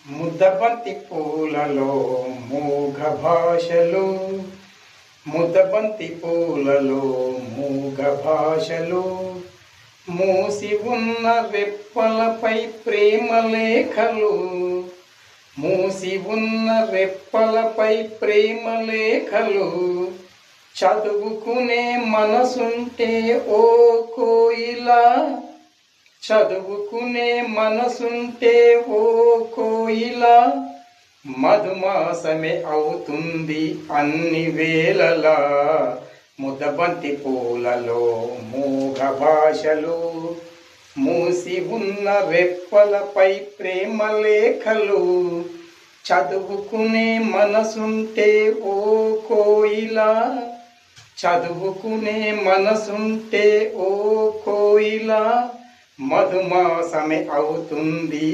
ముద్దబంతి పూలలో మూగ భాషలు, ముద్దబంతి పూలలో మూగ భాషలు, మూసి ఉన్న రెప్పలపై ప్రేమ లేఖలు, మూసి ఉన్న రెప్పలపై ప్రేమ లేఖలు, చదువుకునే మనసుంటే ఓ కోయిలా, చదువుకునే మనసుంటే ఓ కోయిలా, మధుమాసమే అవుతుంది అన్ని వేళలా. ముద్దబంతి పూలలో మూగ భాషలు, మూసి ఉన్న రెప్పలపై ప్రేమ లేఖలు, చదువుకునే మనసుంటే ఓ కోయిలా, చదువుకునే మనసుంటే ఓ కోయిలా, మధుమాసమే అవుతుంది